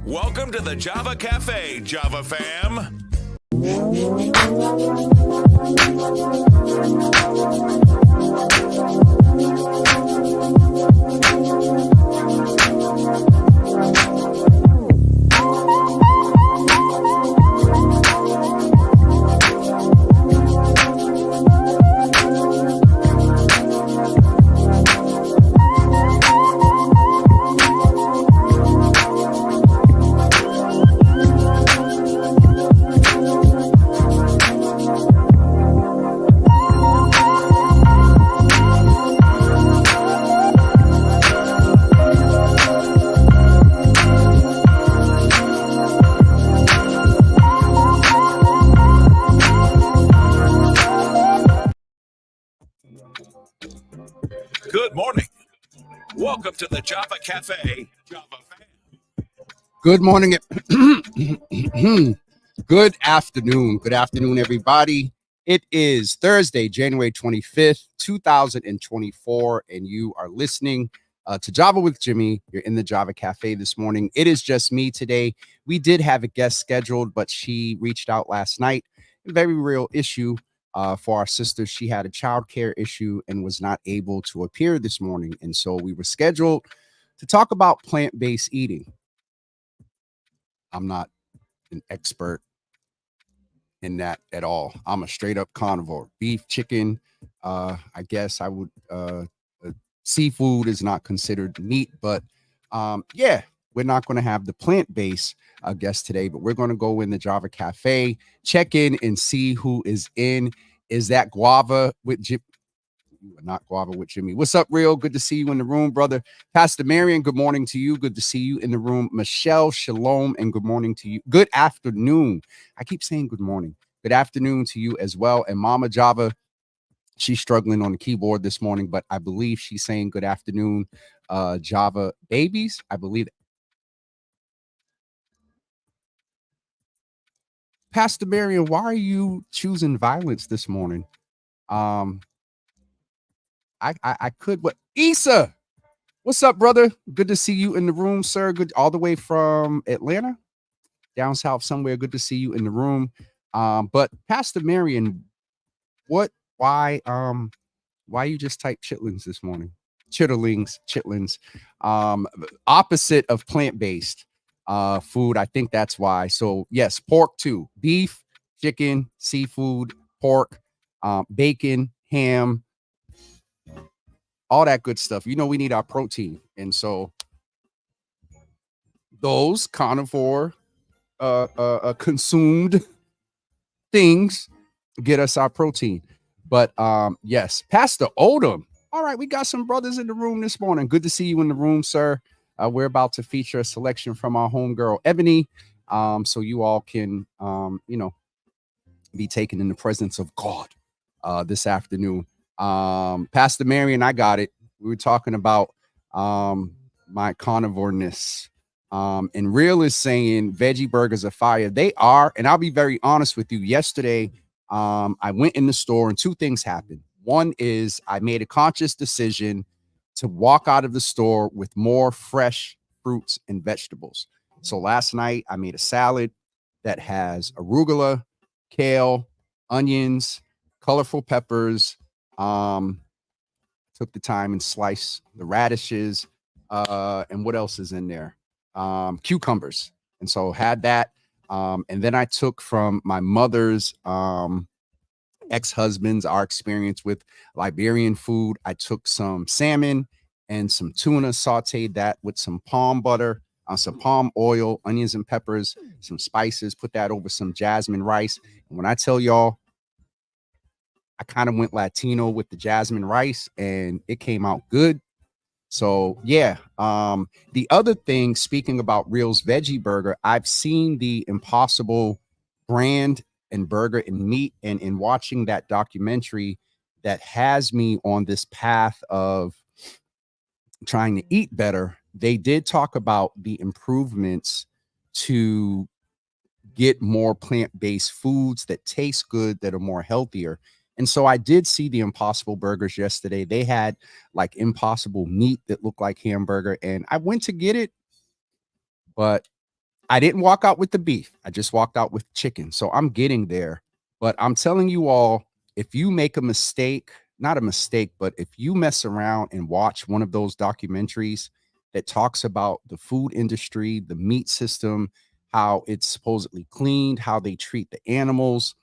Welcome to the Java Cafe, Java fam. Good morning. Welcome to the Java Cafe, Java fam. Good morning. Good afternoon. Good afternoon, everybody. It is Thursday, January 25th, 2024, and you are listening to Java with Jimmy. You're in the Java Cafe this morning. It is just me today. We did have a guest scheduled, but she reached out last night. A very real issue for our sister. She had a child care issue and was not able to appear this morning. And so we were scheduled to talk about plant-based eating. I'm not an expert in that at all. I'm a straight up carnivore. Beef, chicken, I guess I would, seafood is not considered meat, but yeah, we're not going to have the plant-based guest today, but we're going to go in the Java Cafe, check in and see who is in. Is that Guava with Jimmy? Not Guava with Jimmy. What's up, Real? Good to see you in the room, brother. Pastor Marion, good morning to you. Good to see you in the room. Michelle, shalom, and good morning to you. Good afternoon. I keep saying good morning. Good afternoon to you as well. And Mama Java, she's struggling on the keyboard this morning, but I believe she's saying good afternoon, Java babies. I believe. Pastor Marion, why are you choosing violence this morning? I could, but Issa, what's up, brother? Good to see you in the room, sir. Good, all the way from Atlanta, down south somewhere. Good to see you in the room. But Pastor Marion, why you just type chitlins this morning? Chitlins, opposite of plant-based food. I think that's why. So yes, pork too, beef, chicken, seafood, pork, bacon, ham, all that good stuff. You know, we need our protein. And so those carnivore consumed things get us our protein. But yes, Pastor Odom. All right, we got some brothers in the room this morning. Good to see you in the room, sir. We're about to feature a selection from our homegirl, Ebony. So you all can, be taken in the presence of God this afternoon. Pastor Marion, I got it. We were talking about my carnivoreness. And Real is saying veggie burgers are fire. They are. And I'll be very honest with you. Yesterday, I went in the store and two things happened. One is I made a conscious decision to walk out of the store with more fresh fruits and vegetables. So last night I made a salad that has arugula, kale, onions, colorful peppers. Took the time and sliced the radishes. And what else is in there? Cucumbers. And so had that. And then I took from my mother's ex-husband's, our experience with Liberian food. I took some salmon and some tuna, sauteed that with some palm butter, some palm oil, onions and peppers, some spices, put that over some jasmine rice. And when I tell y'all, I kind of went Latino with the jasmine rice and it came out good. So yeah. The other thing, speaking about Real's veggie burger, I've seen the Impossible brand and burger and meat, and in watching that documentary that has me on this path of trying to eat better, they did talk about the improvements to get more plant-based foods that taste good, that are more healthier. And so I did see the Impossible burgers yesterday. They had like Impossible meat that looked like hamburger, and I went to get it, but I didn't walk out with the beef. I just walked out with chicken. So I'm getting there. But I'm telling you all, if you make a mistake, not a mistake, but if you mess around and watch one of those documentaries that talks about the food industry, the meat system, how it's supposedly cleaned, how they treat the animals.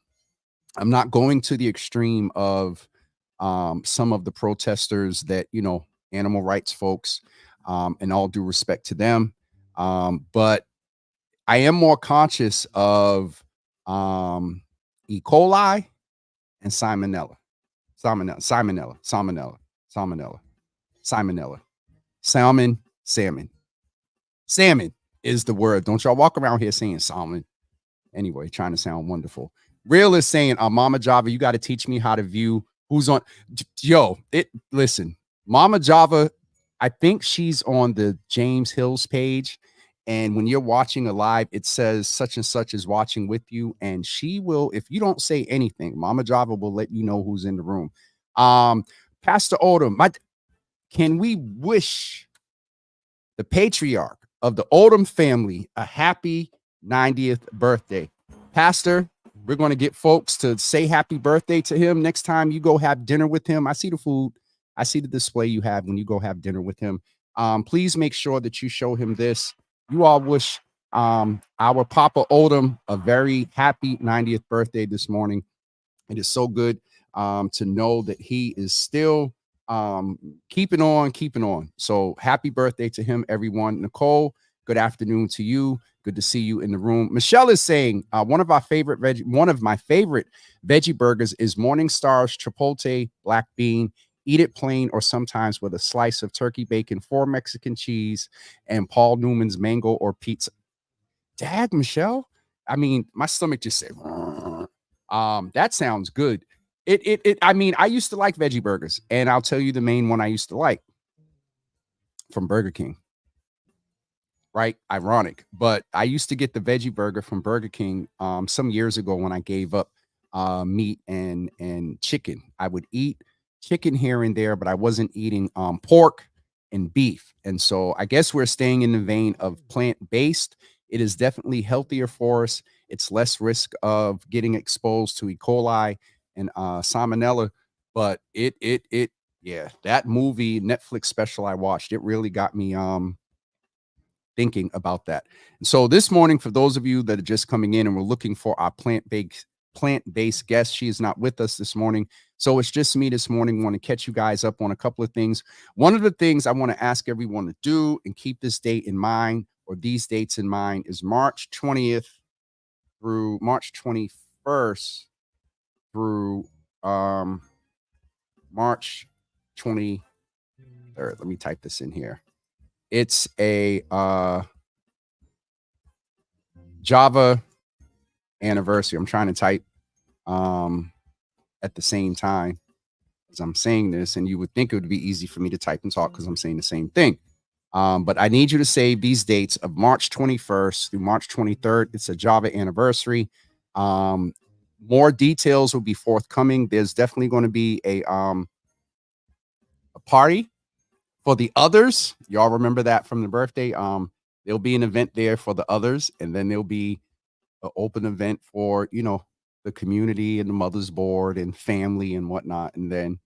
I'm not going to the extreme of some of the protesters that, animal rights folks, and all due respect to them. But I am more conscious of E. coli and salmonella, salmon is the word. Don't y'all walk around here saying salmon. Anyway, trying to sound wonderful. Real is saying, Mama Java, you got to teach me how to view who's on. Listen, Mama Java, I think she's on the James Hills page. And when you're watching a live, it says such and such is watching with you. And she will, if you don't say anything, Mama Java will let you know who's in the room. Pastor Odom, can we wish the patriarch of the Odom family a happy 90th birthday? Pastor, we're going to get folks to say happy birthday to him next time you go have dinner with him. I see the food. I see the display you have when you go have dinner with him. Please make sure that you show him this. You all wish our Papa Odom a very happy 90th birthday this morning. It is so good to know that he is still keeping on. So happy birthday to him, everyone. Nicole, good afternoon to you. Good to see you in the room. Michelle is saying one of my favorite veggie burgers is Morningstar's Chipotle black bean. Eat it plain or sometimes with a slice of turkey bacon, 4 Mexican cheese, and Paul Newman's mango or pizza. Dad, Michelle, I mean, my stomach just said, that sounds good. I mean, I used to like veggie burgers, and I'll tell you the main one I used to like from Burger King. Right? Ironic, but I used to get the veggie burger from Burger King some years ago when I gave up meat and chicken. I would eat chicken here and there, but I wasn't eating pork and beef. And so I guess we're staying in the vein of plant-based. It is definitely healthier for us. It's less risk of getting exposed to E. coli and salmonella. But that movie Netflix special I watched, it really got me thinking about that. And so this morning, for those of you that are just coming in and we're looking for our plant-based guest, she is not with us this morning. So it's just me this morning. I want to catch you guys up on a couple of things. One of the things I want to ask everyone to do and keep this date in mind, or these dates in mind, is March 20th through March 21st through March 23rd. Let me type this in here. It's a Java anniversary. I'm trying to type at the same time as I'm saying this, and you would think it would be easy for me to type and talk because I'm saying the same thing. But I need you to save these dates of March 21st through March 23rd. It's a Java anniversary. More details will be forthcoming. There's definitely going to be a party for the others. Y'all remember that from the birthday. There'll be an event there for the others, and then there'll be an open event for, the community and the mother's board and family and whatnot. And then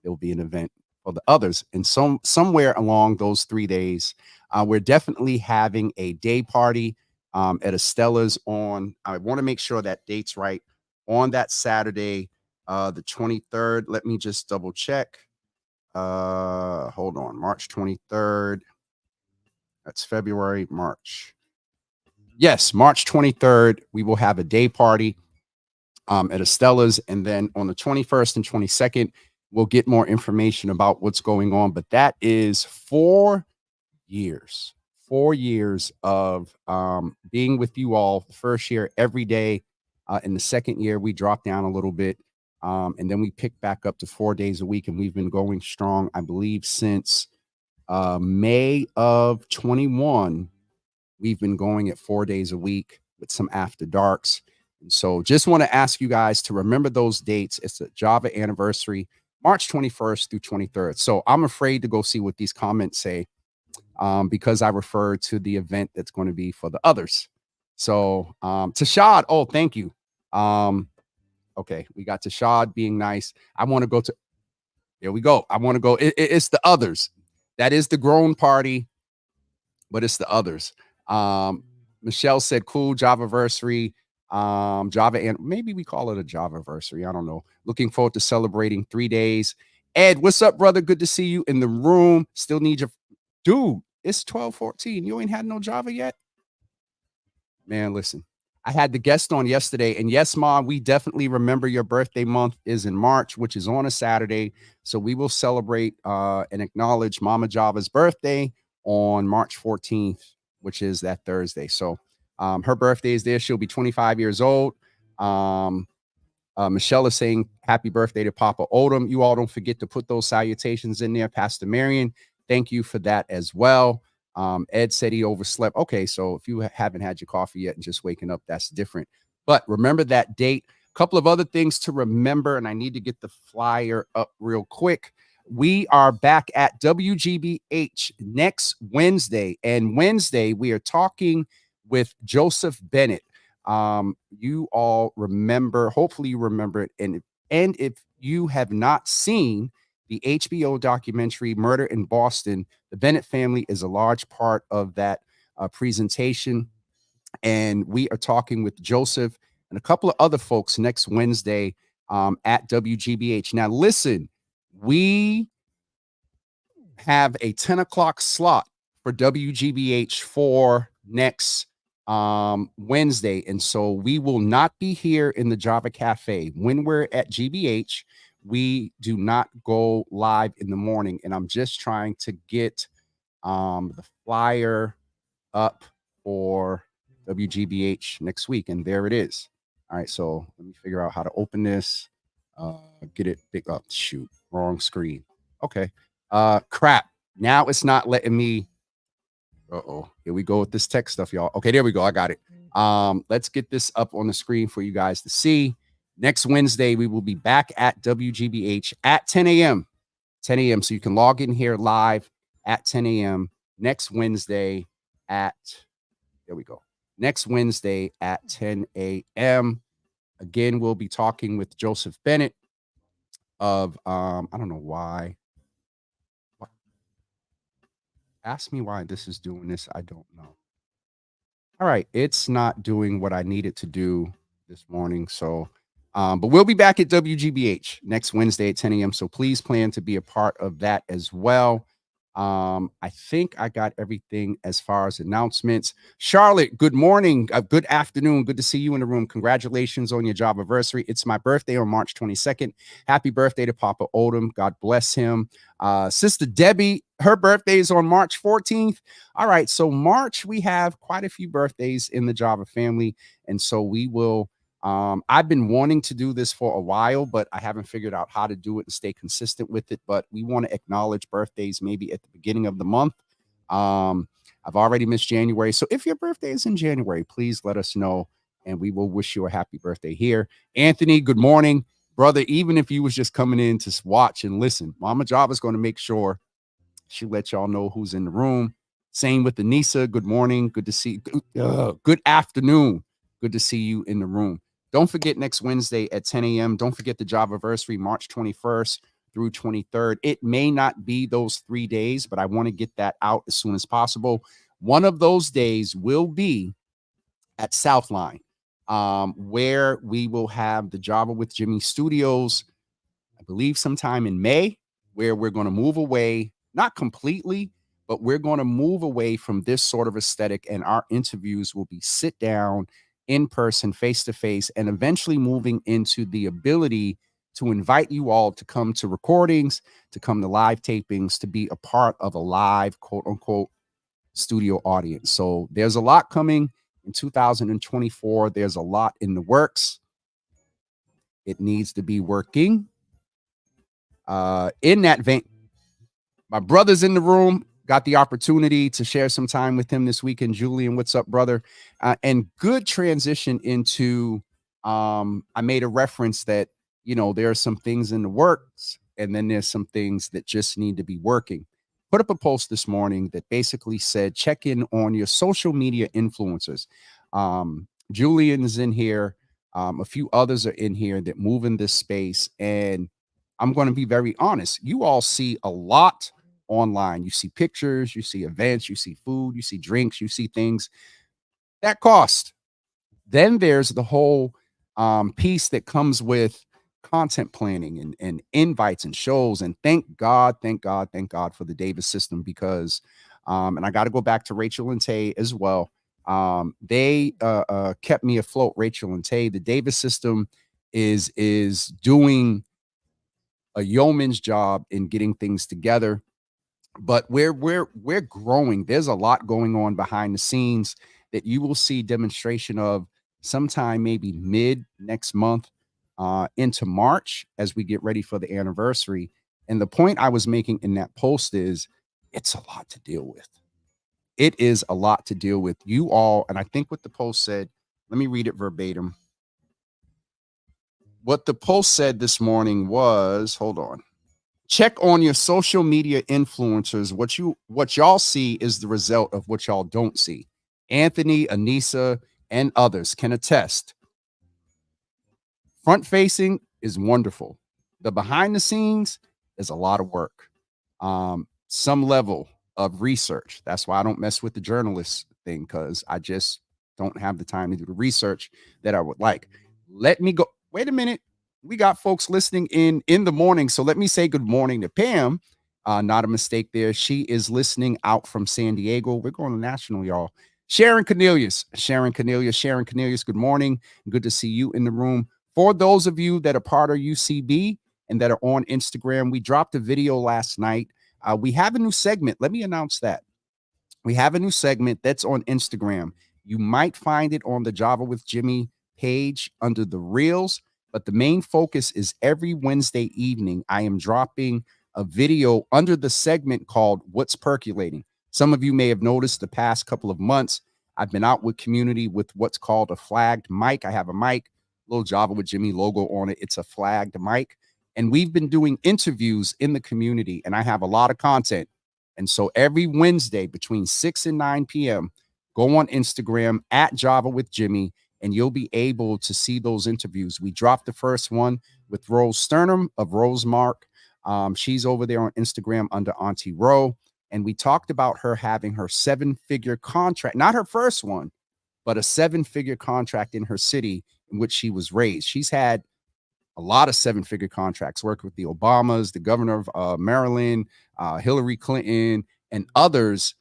there'll be an event for the others. And somewhere along those 3 days, we're definitely having a day party at Estella's I want to make sure that date's right, on that Saturday, the 23rd. Let me just double check. Hold on. March 23rd. That's February, March. Yes, March 23rd, we will have a day party at Estella's. And then on the 21st and 22nd, we'll get more information about what's going on. But that is 4 years of being with you all. The first year, every day. In the second year, we dropped down a little bit. And then we picked back up to 4 days a week. And we've been going strong, I believe, since May of 21. We've been going at 4 days a week with some after darks. And so just want to ask you guys to remember those dates. It's a Java anniversary, March 21st through 23rd. So I'm afraid to go see what these comments say. because I referred to the event that's going to be for the others. So Tashad, oh, thank you. Okay, we got Tashad being nice. I want to go to, here we go. I want to go, it's the others. That is the grown party, but it's the others. Michelle said, cool, Javaversary. Java, and maybe we call it a Javaversary. I don't know. Looking forward to celebrating 3 days. Ed, what's up, brother? Good to see you in the room. Still need your, dude, it's 12:14. You ain't had no Java yet? Man, listen, I had the guest on yesterday, and yes, Mom, we definitely remember your birthday month is in March, which is on a Saturday. So we will celebrate and acknowledge Mama Java's birthday on March 14th, which is that Thursday. So her birthday is there. She'll be 25 years old. Michelle is saying happy birthday to Papa Odom. You all don't forget to put those salutations in there. Pastor Marion, thank you for that as well. Ed said he overslept. Okay, so if you haven't had your coffee yet and just waking up, that's different. But remember that date. A couple of other things to remember, and I need to get the flyer up real quick. We are back at WGBH next Wednesday, and Wednesday we are talking with Joseph Bennett. You all remember, hopefully you remember it, and if you have not seen the HBO documentary Murder in Boston, the Bennett family is a large part of that presentation. And we are talking with Joseph and a couple of other folks next Wednesday at WGBH. Now, listen, we have a 10 o'clock slot for WGBH for next Wednesday. And so we will not be here in the Java Cafe. When we're at GBH, we do not go live in the morning. And I'm just trying to get the flyer up for WGBH next week. And there it is. All right. So let me figure out how to open this. Get it big up. Shoot, wrong screen. Okay. Crap. Now it's not letting me. Uh-oh. Here we go with this tech stuff, y'all. Okay, there we go. I got it. Let's get this up on the screen for you guys to see. Next Wednesday, we will be back at WGBH at 10 a.m. 10 a.m. So you can log in here live at 10 a.m. next Wednesday at, there we go. Next Wednesday at 10 a.m. Again, we'll be talking with Joseph Bennett of, I don't know why. Ask me why this is doing this. I don't know. All right. It's not doing what I needed to do this morning. So, but we'll be back at WGBH next Wednesday at 10 a.m. So please plan to be a part of that as well. I think I got everything as far as announcements. Charlotte, good morning. Good afternoon. Good to see you in the room. Congratulations on your job anniversary. It's my birthday on March 22nd. Happy birthday to Papa Odom. God bless him. Sister Debbie, her birthday is on March 14th. All right. So March, we have quite a few birthdays in the Java family. And so we will, I've been wanting to do this for a while, but I haven't figured out how to do it and stay consistent with it. But we want to acknowledge birthdays maybe at the beginning of the month. I've already missed January. So if your birthday is in January, please let us know and we will wish you a happy birthday here. Anthony, good morning, brother. Even if you was just coming in to watch and listen, Mama Java is going to make sure she let y'all know who's in the room. Same with Anissa. Good morning. Good to see you. Good afternoon. Good to see you in the room. Don't forget next Wednesday at 10 a.m. Don't forget the Javaversary, March 21st through 23rd. It may not be those 3 days, but I want to get that out as soon as possible. One of those days will be at Southline, where we will have the Java with Jimmy Studios, I believe sometime in May, where we're going to move away, not completely, but we're going to move away from this sort of aesthetic, and our interviews will be sit down, in person, face to face, and eventually moving into the ability to invite you all to come to recordings, to come to live tapings, to be a part of a live, quote unquote, studio audience. So there's a lot coming in 2024. There's a lot in the works. It needs to be working. In that vein, my brother's in the room. Got the opportunity to share some time with him this weekend. Julian, what's up, brother? And good transition into, I made a reference that, you know, there are some things in the works and then there's some things that just need to be working. put up a post this morning that basically said, check in on your social media influencers. Julian is in here. A few others are in here that move in this space. And I'm going to be very honest. You all see a lot online. You see pictures, you see events, you see food, you see drinks, you see things that cost. Then there's the whole piece that comes with content planning and invites and shows. And thank God for the Davis system, because and I got to go back to Rachel and Tay as well. They kept me afloat. Rachel and Tay, the Davis system is doing a yeoman's job in getting things together. But we're growing. There's a lot going on behind the scenes that you will see demonstration of sometime maybe mid next month into March, as we get ready for the anniversary. And the point I was making in that post is, it's a lot to deal with. It is a lot to deal with. You all, and I think what the post said, let me read it verbatim. What the post said this morning was, hold on. Check on your social media influencers. What y'all see is the result of what y'all don't see. Anthony, Anissa, and others can attest. Front facing is wonderful. The behind the scenes is a lot of work. Some level of research. That's why I don't mess with the journalist thing, because I just don't have the time to do the research that I would like. Let me go. Wait a minute. We got folks listening in the morning. So let me say good morning to Pam. Not a mistake there. She is listening out from San Diego. We're going to national, y'all. Sharon Cornelius, good morning. Good to see you in the room. For those of you that are part of UCB and that are on Instagram, we dropped a video last night. We have a new segment. Let me announce that. We have a new segment that's on Instagram. You might find it on the Java with Jimmy page under the Reels, but the main focus is every Wednesday evening, I am dropping a video under the segment called What's Percolating. Some of you may have noticed the past couple of months, I've been out with community with what's called a flagged mic. I have a mic, little Java with Jimmy logo on it. It's a flagged mic. And we've been doing interviews in the community, and I have a lot of content. And so every Wednesday between 6 and 9 p.m., go on Instagram at Java with Jimmy, and you'll be able to see those interviews. We dropped the first one with Rose Sternum of Rosemark. She's over there on Instagram under Auntie Ro. And we talked about her having her 7-figure contract, not her first one, but a 7-figure contract in her city in which she was raised. She's had a lot of 7-figure contracts, worked with the Obamas, the governor of Maryland, Hillary Clinton, and others.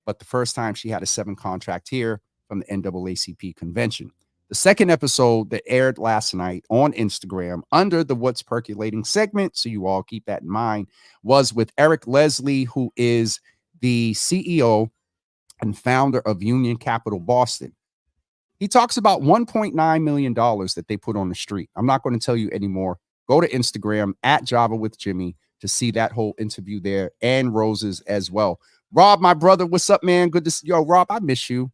But the first time she had a 7 contract here from the NAACP convention. The second episode that aired last night on Instagram under the What's Percolating segment, so you all keep that in mind, was with Eric Leslie, who is the CEO and founder of Union Capital Boston. He talks about $1.9 million that they put on the street. I'm not going to tell you anymore. Go to Instagram at Java with Jimmy to see that whole interview there, and Rose's as well. Rob, my brother, what's up, man? Good to see you. Yo, Rob, I miss you.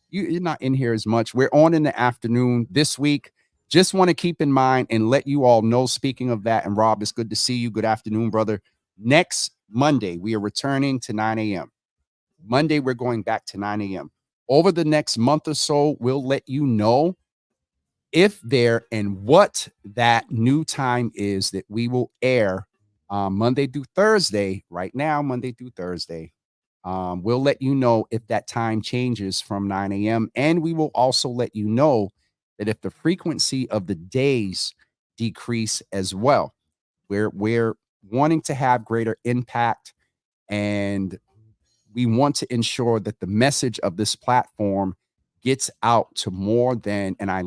You're not in here as much. We're on in the afternoon this week. Just want to keep in mind and let you all know, speaking of that, and Rob, it's good to see you. Good afternoon, brother. Next Monday, we are returning to 9 a.m. Monday, we're going back to 9 a.m. Over the next month or so, we'll let you know if there and what that new time is that we will air Monday through Thursday. Right now, Monday through Thursday. We'll let you know if that time changes from 9 a.m. And we will also let you know that if the frequency of the days decrease as well. We're wanting to have greater impact, and we want to ensure that the message of this platform gets out to more than, and I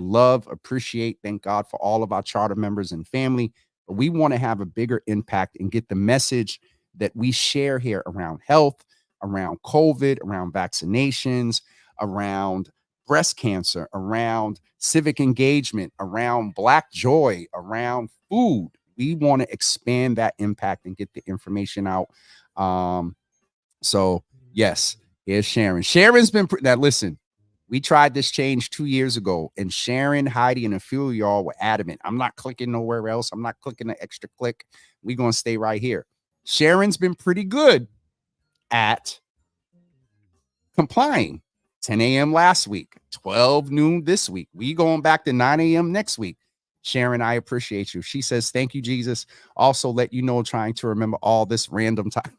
appreciate, thank God for all of our charter members and family, but we want to have a bigger impact and get the message that we share here around health, around COVID, around vaccinations, around breast cancer, around civic engagement, around Black joy, around food. We want to expand that impact and get the information out. So yes, here's Sharon. Sharon's been now listen, we tried this change 2 years ago, and Sharon, Heidi, and a few of y'all were adamant. I'm not clicking nowhere else. I'm not clicking the extra click. We're going to stay right here. Sharon's been pretty good at complying. 10 a.m. last week, 12 noon this week. We going back to 9 a.m. next week. Sharon, I appreciate you. She says, thank you, Jesus. Also, let you know, trying to remember all this random time.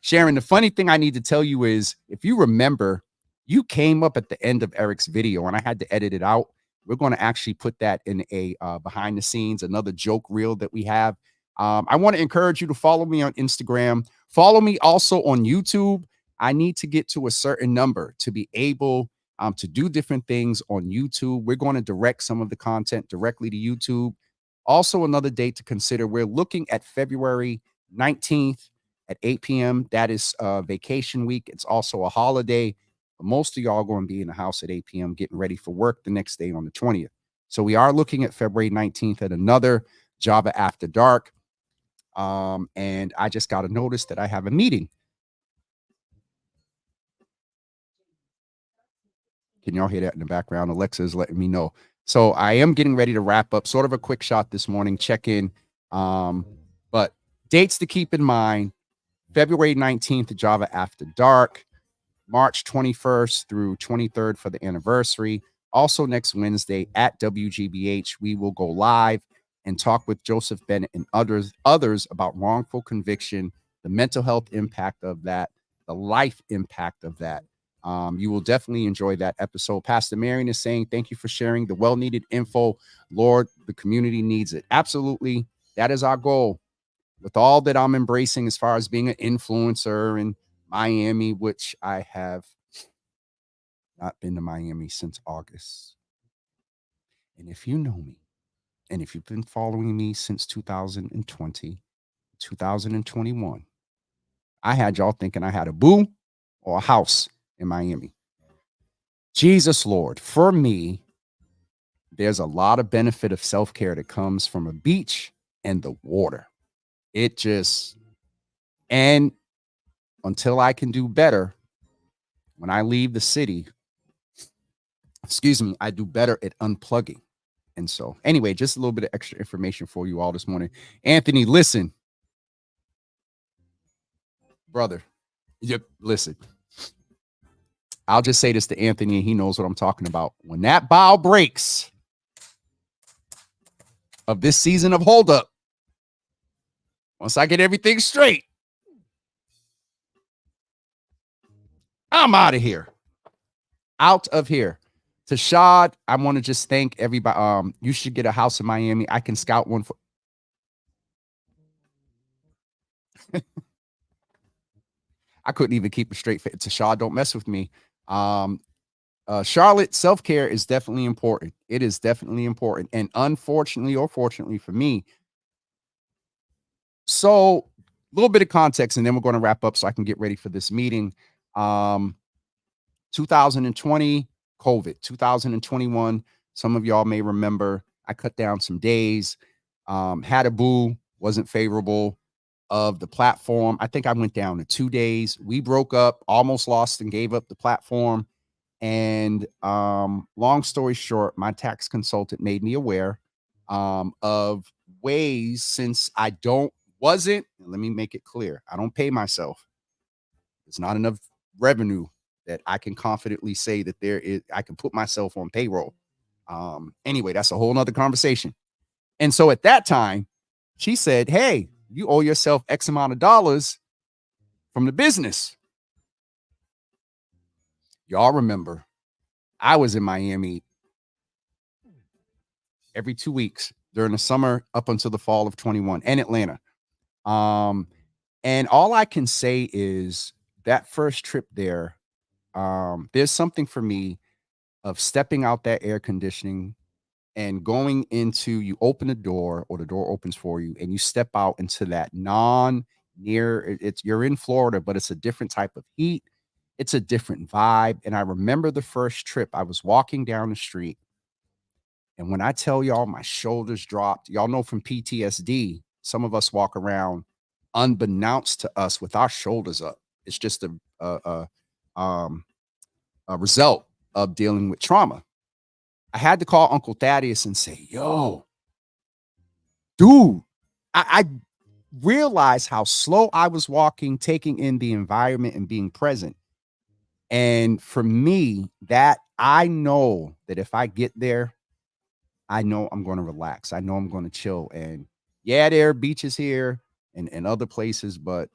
Sharon, the funny thing I need to tell you is, if you remember, you came up at the end of Eric's video and I had to edit it out. We're going to actually put that in a behind the scenes, another joke reel that we have. I want to encourage you to follow me on Instagram. Follow me also on YouTube. I need to get to a certain number to be able to do different things on YouTube. We're going to direct some of the content directly to YouTube. Also, another date to consider. We're looking at February 19th at 8 p.m. That is vacation week. It's also a holiday. But most of y'all are going to be in the house at 8 p.m. getting ready for work the next day on the 20th. So we are looking at February 19th at another Java After Dark. And I just got a notice that I have a meeting. Can y'all hear that in the background? Alexa is letting me know. So I am getting ready to wrap up. Sort of a quick shot this morning, check in. But dates to keep in mind: February 19th, Java After Dark. March 21st through 23rd for the anniversary. Also next Wednesday at WGBH, we will go live and talk with Joseph Bennett and others about wrongful conviction, the mental health impact of that, the life impact of that. You will definitely enjoy that episode. Pastor Marion is saying, thank you for sharing the well-needed info. Lord, the community needs it. Absolutely. That is our goal. With all that I'm embracing as far as being an influencer in Miami, which I have not been to Miami since August. And if you know me, and if you've been following me since 2020, 2021, I had y'all thinking I had a boo or a house in Miami. Jesus Lord, for me, there's a lot of benefit of self-care that comes from a beach and the water. It just, and until I can do better, when I leave the city, I do better at unplugging. And so anyway, just a little bit of extra information for you all this morning. Anthony, listen, brother. Yep, listen. I'll just say this to Anthony, and he knows what I'm talking about. When that bow breaks of this season of Hold Up, once I get everything straight, I'm out of here. Out of here. Tashad, I want to just thank everybody. You should get a house in Miami. I can scout one for. I couldn't even keep a straight face. Tashad, don't mess with me. Charlotte, self-care is definitely important. It is definitely important. And unfortunately or fortunately for me, so a little bit of context, and then we're going to wrap up so I can get ready for this meeting. 2020, COVID. 2021, some of y'all may remember, I cut down some days. Had a boo, wasn't favorable of the platform. I think I went down to 2 days. We broke up, almost lost and gave up the platform. And long story short, my tax consultant made me aware of ways, since I let me make it clear, I don't pay myself. It's not enough revenue that I can confidently say that I can put myself on payroll. Anyway, that's a whole nother conversation. And so at that time, she said, hey, you owe yourself X amount of dollars from the business. Y'all remember, I was in Miami every 2 weeks during the summer up until the fall of 21, and Atlanta. And all I can say is that first trip there, there's something for me of stepping out that air conditioning and going into, you open the door or the door opens for you and you step out into that you're in Florida, but it's a different type of heat. It's a different vibe. And I remember the first trip, I was walking down the street. And when I tell y'all my shoulders dropped, y'all know from PTSD, some of us walk around unbeknownst to us with our shoulders up. It's just a result of dealing with trauma. I had to call Uncle Thaddeus and say, yo, dude, realized how slow I was walking, taking in the environment and being present. And for me, that I know that if I get there, I know I'm going to relax. I know I'm going to chill. And yeah, there are beaches here and other places, but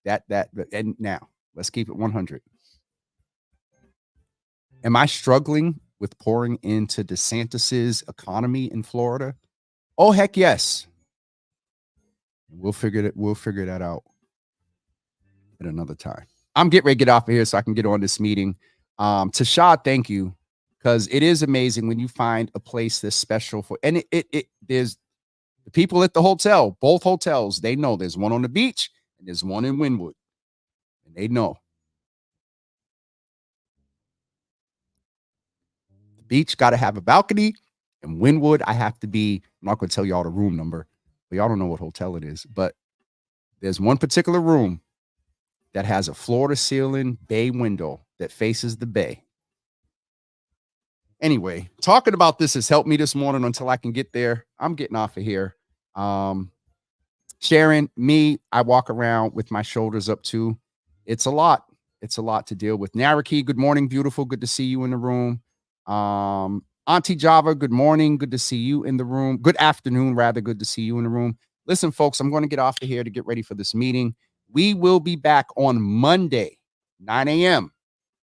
and now let's keep it 100. Am I struggling with pouring into DeSantis's economy in Florida? Oh, heck yes. We'll figure that out at another time. I'm getting ready to get off of here so I can get on this meeting. Tashad, thank you. Because it is amazing when you find a place that's special for, and there's the people at the hotel, both hotels, they know there's one on the beach and there's one in Wynwood. And they know. The beach got to have a balcony, and Wynwood, I'm not going to tell y'all the room number, but y'all don't know what hotel it is. But there's one particular room that has a floor to ceiling bay window that faces the bay. Anyway, talking about this has helped me this morning until I can get there. I'm getting off of here. Sharon, I walk around with my shoulders up too. It's a lot. It's a lot to deal with. Naraki, good morning, beautiful. Good to see you in the room. Auntie Java, good morning. Good to see you in the room. Good afternoon, rather. Good to see you in the room. Listen, folks, I'm going to get off of here to get ready for this meeting. We will be back on Monday, 9 a.m.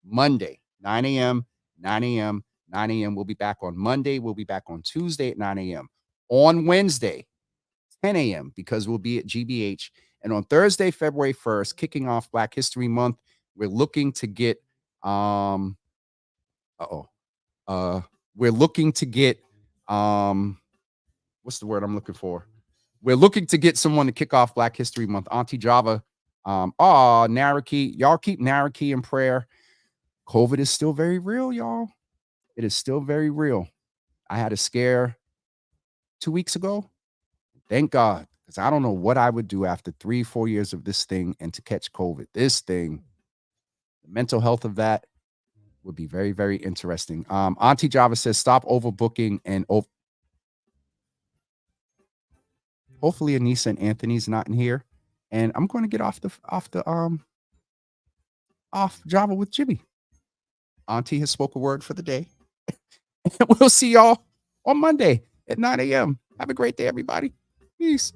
Monday, 9 a.m., 9 a.m., 9 a.m. We'll be back on Monday. We'll be back on Tuesday at 9 a.m. On Wednesday, 10 a.m. because we'll be at GBH. And on Thursday, February 1st, kicking off Black History Month, we're looking to get we're looking to get what's the word I'm looking for? We're looking to get someone to kick off Black History Month. Auntie Java, Naraki, y'all keep Naraki in prayer. COVID is still very real, y'all. It is still very real. I had a scare 2 weeks ago. Thank God, because I don't know what I would do after 3-4 years of this thing and to catch COVID. This thing, the mental health of that would be very, very interesting. Auntie Java says, stop overbooking and hopefully Anissa and Anthony's not in here. And I'm going to get off Java with Jimmy. Auntie has spoke a word for the day. We'll see y'all on Monday at 9 a.m. Have a great day, everybody. Peace.